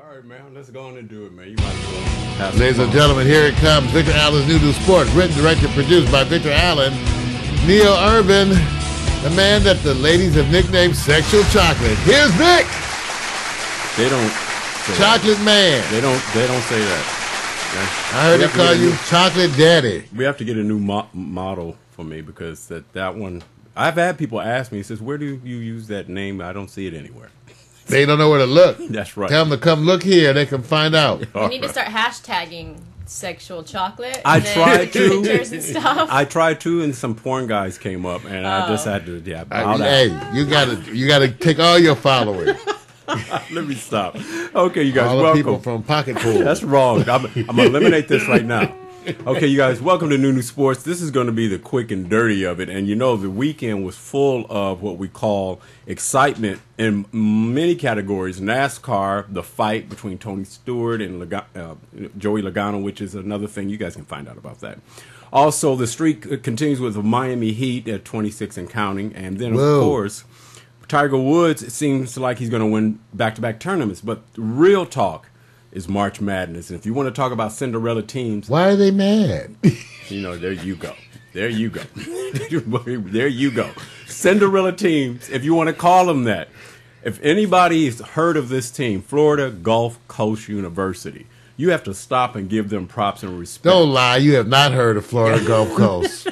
right, man. Let's go on and do it, man. You might as well. Ladies and gentlemen, here it comes. Victor Allen's New Sports, written, directed, produced by Victor Allen. Neil Urban, the man that the ladies have nicknamed Sexual Chocolate. Here's Vic. They don't. Chocolate Man. They don't say that. I heard they call you Chocolate Daddy. We have to get a new model for me because that one. I've had people ask me. He says, "Where do you use that name? I don't see it anywhere." They don't know where to look. That's right. Tell them to come look here. They can find out. We need to start hashtagging Sexual Chocolate. I tried to. Pictures and stuff. I tried to, and some porn guys came up, and I just had to. Yeah. Hey, you gotta take all your followers. Let me stop. Okay, you guys. All the welcome. people from Pocket Pool. That's wrong. I'm gonna eliminate this right now. Okay, you guys, welcome to New Sports. This is going to be the quick and dirty of it. And you know, the weekend was full of what we call excitement in many categories. NASCAR, the fight between Tony Stewart and Joey Logano, which is another thing. You guys can find out about that. Also, the streak continues with the Miami Heat at 26 and counting. And then, of course, Tiger Woods, it seems like he's going to win back-to-back tournaments. But real talk is March Madness. And if you want to talk about Cinderella teams... Why are they mad? You know, there you go. There you go. There you go. Cinderella teams, if you want to call them that. If anybody's heard of this team, Florida Gulf Coast University, you have to stop and give them props and respect. Don't lie. You have not heard of Florida Gulf Coast.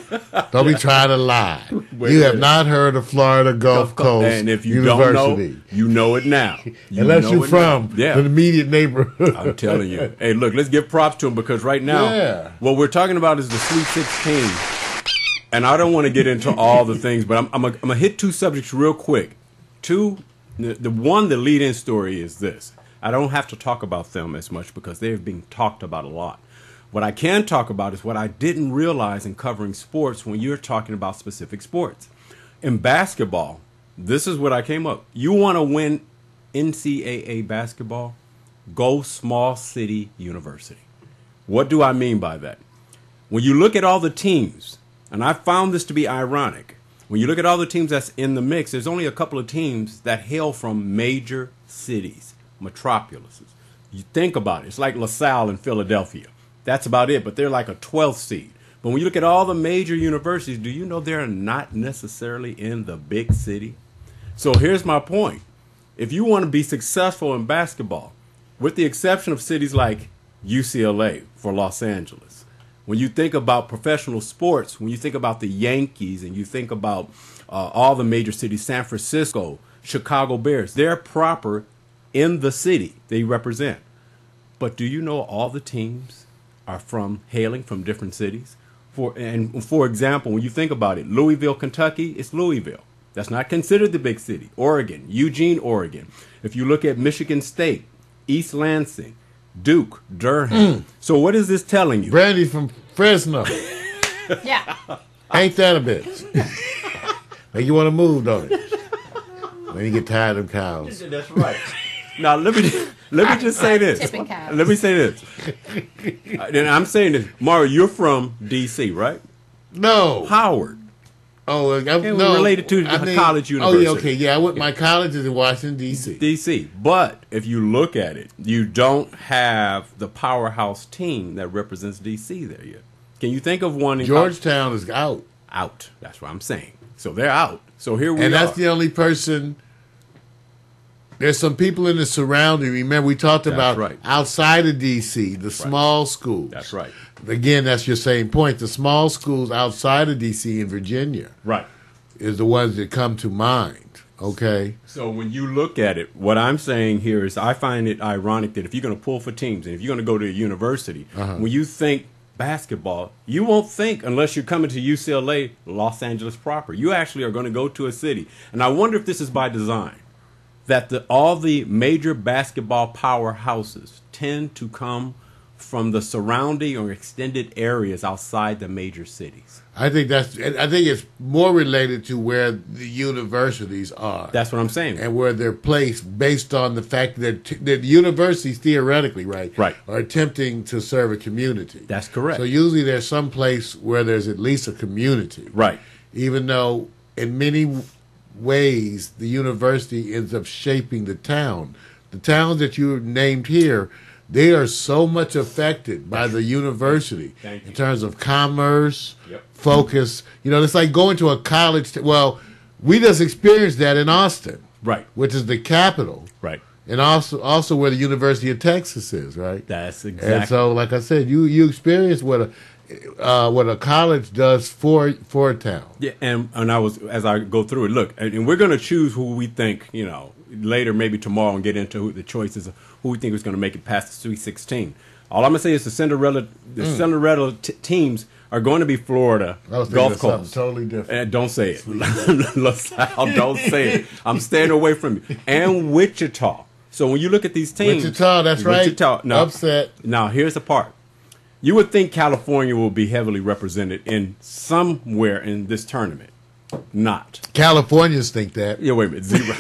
Don't be trying to lie. You have not heard of Florida Gulf Coast And if you University. don't know, you know it now. Unless you're from the immediate neighborhood. I'm telling you. Hey, look, let's give props to them because right now, what we're talking about is the Sweet 16. And I don't want to get into all the things, but I'm going to hit two subjects real quick. The lead-in story is this. I don't have to talk about them as much because they're being talked about a lot. What I can talk about is what I didn't realize in covering sports when you're talking about specific sports. In basketball, this is what I came up. You want to win NCAA basketball? Go small city university. What do I mean by that? When you look at all the teams, and I found this to be ironic, when you look at all the teams that's in the mix, there's only a couple of teams that hail from major cities. Metropolises. You think about it. It's like LaSalle in Philadelphia. That's about it, but they're like a 12th seed. But when you look at all the major universities, do you know they're not necessarily in the big city? So here's my point. If you want to be successful in basketball, with the exception of cities like UCLA for Los Angeles, when you think about professional sports, when you think about the Yankees and you think about all the major cities, San Francisco, Chicago Bears, they're proper in the city they represent. But do you know all the teams are hailing from different cities? For example, when you think about it, Louisville, Kentucky, it's Louisville. That's not considered the big city. Oregon, Eugene, Oregon. If you look at Michigan State, East Lansing, Duke, Durham. So what is this telling you? Brandy from Fresno. Yeah. Ain't that a bitch? Like you want to move, don't it? When you get tired of them cows. That's right. Now let me just say this. Let me say this. And I'm saying this, Mario. You're from D.C., right? No, Howard. Oh, no. Related to college university. Oh, yeah, okay, yeah. My college is in Washington D.C. D.C. But if you look at it, you don't have the powerhouse team that represents D.C. there yet. Can you think of one? Georgetown is out. Out. That's what I'm saying. So they're out. So here we are. And that's the only person. There's some people in the surrounding. Remember, we talked about outside of D.C., the small schools. That's right. Again, that's your same point. The small schools outside of D.C. in Virginia is the ones that come to mind, okay? So when you look at it, what I'm saying here is I find it ironic that if you're going to pull for teams and if you're going to go to a university, when you think basketball, you won't think, unless you're coming to UCLA, Los Angeles proper. You actually are going to go to a city. And I wonder if this is by design. That all the major basketball powerhouses tend to come from the surrounding or extended areas outside the major cities. I think it's more related to where the universities are. That's what I'm saying. And where they're placed based on the fact that the universities theoretically, are attempting to serve a community. That's correct. So usually there's some place where there's at least a community. Right. Even though in many ways the university ends up shaping the town the towns that you named here, they are so much affected by the university in terms of commerce, focus. You know, it's like going to a college. Well, we just experienced that in Austin, right, which is the capital, right, and also where the University of Texas is, right. That's exactly. And so, like I said, you experience what a college does for a town. Yeah, and I was, as I go through it, look, and we're going to choose who we think, you know, later, maybe tomorrow, and get into the choices of who we think is going to make it past the Sweet 16. All I'm going to say is the Cinderella teams are going to be Florida Gulf Coast. Totally different. Don't say it. LaSalle, don't say it. I'm staying away from you. And Wichita. So when you look at these teams, Wichita, that's right. Now, upset. Now here's the part. You would think California will be heavily represented in somewhere in this tournament. Not. Californians think that. Yeah, wait a minute. Zero.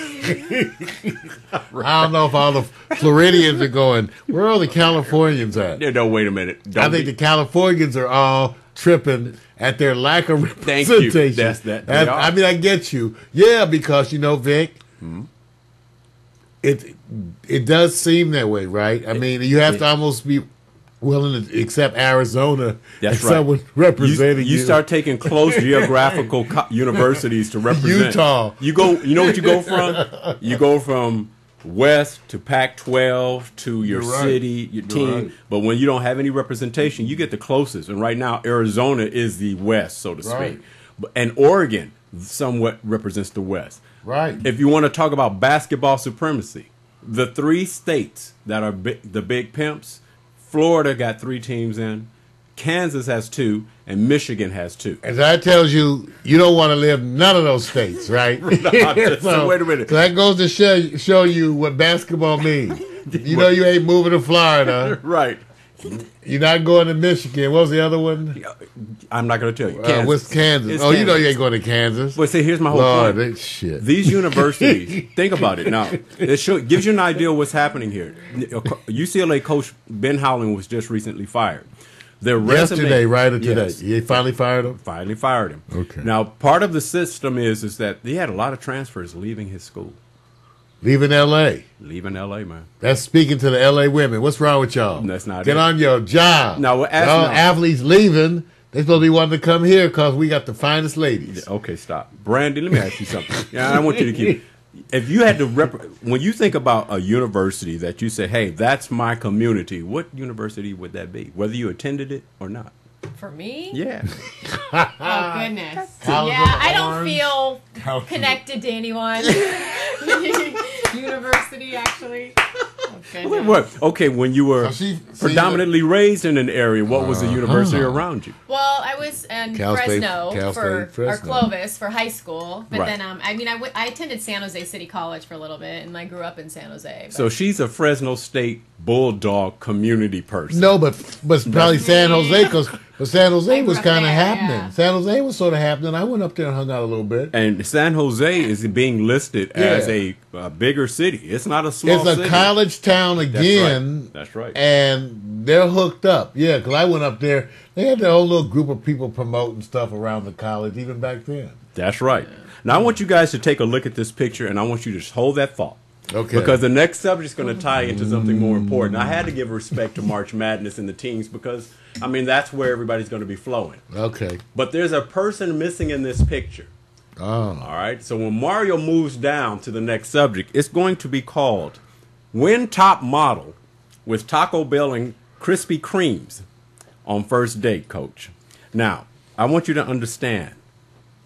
I don't know if all the Floridians are going, where are all the Californians at? Yeah, no, wait a minute. I think the Californians are all tripping at their lack of Thank representation. you. That's that. I mean, I get you. Yeah, because, you know, Vic, it does seem that way, right? I mean, you have to almost be willing to accept Arizona as someone representing you. You start taking close geographical universities to represent. Utah. You know what you go from? You go from West to Pac-12 to your city, your team. Right. But when you don't have any representation, you get the closest. And right now, Arizona is the West, so to speak. And Oregon somewhat represents the West. Right. If you want to talk about basketball supremacy, the 3 states that are the big pimps, Florida got 3 teams in, Kansas has 2, and Michigan has 2. And that tells you you don't want to live none of those states, right? So wait a minute. So that goes to show you what basketball means. You know you ain't moving to Florida. Right. You're not going to Michigan. What was the other one? I'm not going to tell you. Kansas. What's Kansas? It's Kansas. You know you ain't going to Kansas. But see, here's my whole point. Shit. These universities, think about it now. It gives you an idea of what's happening here. UCLA coach Ben Howland was just recently fired. Their yesterday, right? Or today? Yes. You finally fired him? Finally fired him. Okay. Now, part of the system is that they had a lot of transfers leaving his school. Leaving L.A. Leaving L.A., man. That's speaking to the L.A. women. What's wrong with y'all? That's not Get on your job. Now, athletes leaving. They're supposed to be wanting to come here because we got the finest ladies. Okay, stop. Brandy, let me ask you something. I want you to keep... If you had to... when you think about a university that you say, hey, that's my community, what university would that be? Whether you attended it or not? For me? Yeah. Oh, goodness. Yeah, I don't feel connected to anyone. University, actually. Oh, what? Okay, when you were predominantly raised in an area, what was the university around you? Well, I was in Fresno or Clovis for high school, but then I attended San Jose City College for a little bit, and I grew up in San Jose. But. So she's a Fresno State Bulldog community person. No, but probably San Jose because San Jose was kind of happening. Yeah. San Jose was sort of happening. I went up there and hung out a little bit. And San Jose is being listed as a bigger city. It's not a small city. It's a college town again. That's right. And they're hooked up. Yeah, because I went up there. They had their whole little group of people promoting stuff around the college even back then. That's right. Yeah. Now I want you guys to take a look at this picture, and I want you to just hold that thought. Okay. Because the next subject is going to tie into something more important. I had to give respect to March Madness and the teams because, I mean, that's where everybody's going to be flowing. Okay. But there's a person missing in this picture. Oh. All right. So when Mario moves down to the next subject, it's going to be called Win Top Model with Taco Bell and Krispy Kremes on first date, Coach. Now, I want you to understand.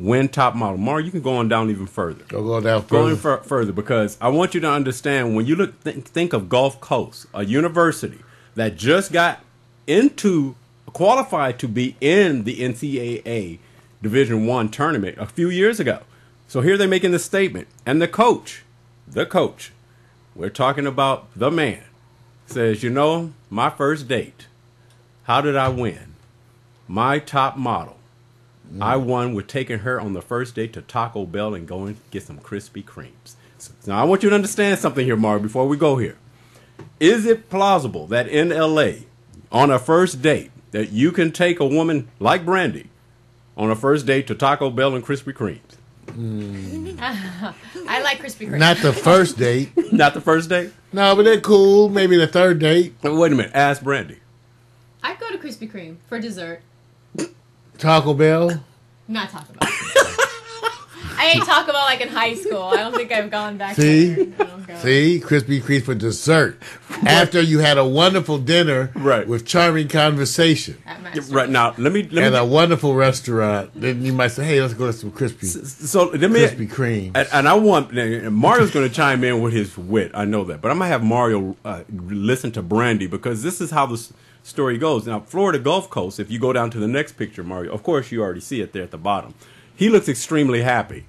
Win top model. Mario, you can go on down even further. Go down further. Going further because I want you to understand when you think of Gulf Coast, a university that just got qualified to be in the NCAA Division I tournament a few years ago. So here they're making this statement. And the coach, we're talking about the man, says, you know, my first date, how did I win? My top model. I won with taking her on the first date to Taco Bell and going to get some Krispy Kremes. So, now, I want you to understand something here, Mario, before we go here. Is it plausible that in L.A., on a first date, that you can take a woman like Brandy on a first date to Taco Bell and Krispy Kremes? I like Krispy Kreme. Not the first date. Not the first date? No, but they're cool. Maybe the third date. Wait a minute. Ask Brandy. I'd go to Krispy Kreme for dessert. Taco Bell? Not Taco Bell. I ate Taco Bell like in high school. I don't think I've gone back See? there. See? Krispy Kreme for dessert. After you had a wonderful dinner with charming conversation. Right now, let me and a wonderful restaurant. Then you might say, "Hey, let's go to some Krispy Kreme." And I want Mario's going to chime in with his wit. I know that, but I'm going to have Mario listen to Brandy because this is how the story goes. Now, Florida Gulf Coast. If you go down to the next picture, Mario, of course you already see it there at the bottom. He looks extremely happy.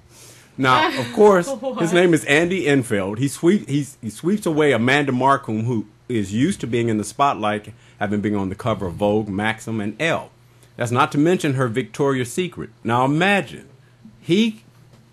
Now, of course, his name is Andy Enfield. He sweeps away Amanda Markham, who is used to being in the spotlight, having been on the cover of Vogue, Maxim, and Elle. That's not to mention her Victoria's Secret. Now, imagine, he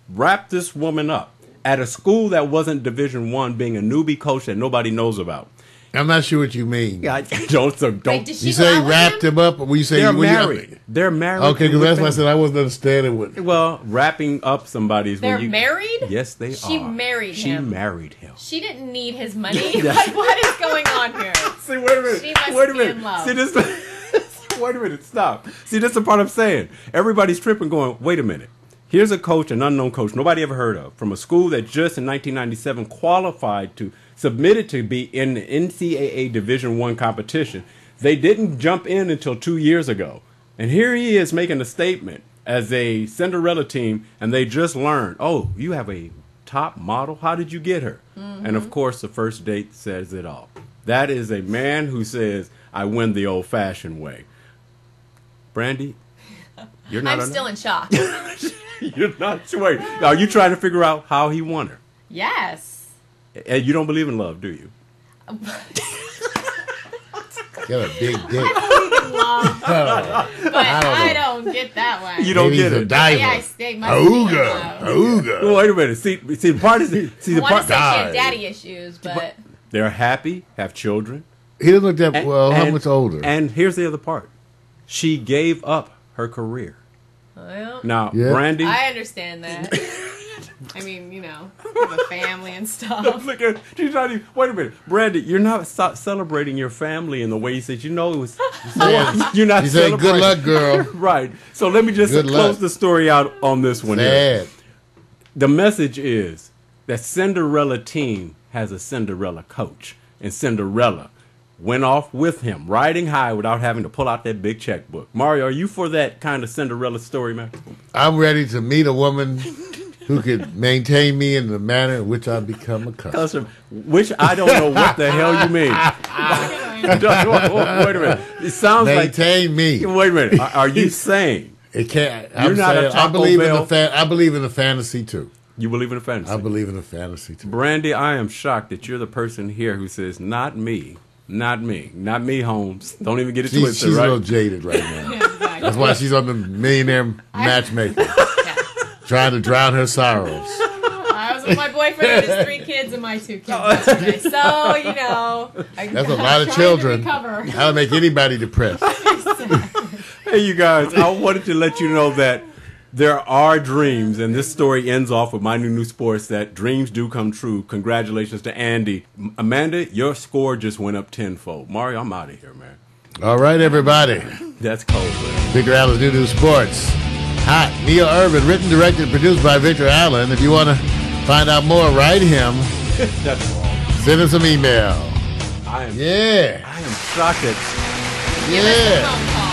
wrapped this woman up at a school that wasn't Division I, being a newbie coach that nobody knows about. I'm not sure what you mean. Yeah, don't. Wait, you say wrapped him up, or you say they're married? They're married. Okay, because that's why I said I wasn't understanding what. Well, wrapping up somebody is they're married. Yes, they are. She married him. She married him. She didn't need his money. What is going on here? See, wait a minute. She must be in love. See this. Wait a minute. Stop. See, this is the part I'm saying. Everybody's tripping, going, wait a minute. Here's a coach, an unknown coach, nobody ever heard of, from a school that just in 1997 submitted to be in the NCAA Division I competition. They didn't jump in until 2 years ago. And here he is making a statement as a Cinderella team, and they just learned, oh, you have a top model? How did you get her? Mm-hmm. And, of course, the first date says it all. That is a man who says, I win the old-fashioned way. Brandy, you're not. I'm still in shock. You're not. Wait, are you trying to figure out how he won her? Yes. And you don't believe in love, do you? Got a big dick. I believe in love, but I don't get that one. You don't get it. Diver. Yeah, I stay my Ooga. Well, wait a minute. See the part is I want to say she had daddy issues, but they're happy, have children. He doesn't look that well. How much older? And here's the other part. She gave up her career. Well, now, Brandy, I understand that. I mean, you know, have a family and stuff. Look at she's not even. Wait a minute, Brandy, you're not celebrating your family in the way you said. You know, it was. You're not. You said, "Good luck, girl." Right. So let me just close the story out on this one. Sad. The message is that Cinderella team has a Cinderella coach, and Cinderella went off with him, riding high without having to pull out that big checkbook. Mario, are you for that kind of Cinderella story, man? I'm ready to meet a woman who could maintain me in the manner in which I become a customer. Which I don't know what the hell you mean. Wait a minute. It sounds maintain me. Wait a minute. Are you saying it can't? I'm saying I believe in the fantasy too. You believe in the fantasy? I believe in the fantasy too. Brandy, I am shocked that you're the person here who says, "Not me." Not me. Not me, Holmes. Don't even get it twisted, she's right? She's a little jaded right now. Yeah, exactly. That's why she's on the Millionaire Matchmaker. Trying to drown her sorrows. I was with my boyfriend and his 3 kids and my 2 kids yesterday. So, you know. That's a lot of children. That'll make anybody depressed. Hey, you guys. I wanted to let you know that there are dreams, and this story ends off with my new sports, that dreams do come true. Congratulations to Andy. Amanda, your score just went up tenfold. Mario, I'm out of here, man. All right, everybody. That's cold, man. Victor Allen's new sports. Hot. Neil Irvin, written, directed, and produced by Victor Allen. If you want to find out more, write him. That's wrong. Send us some email. I am shocked at. Yeah.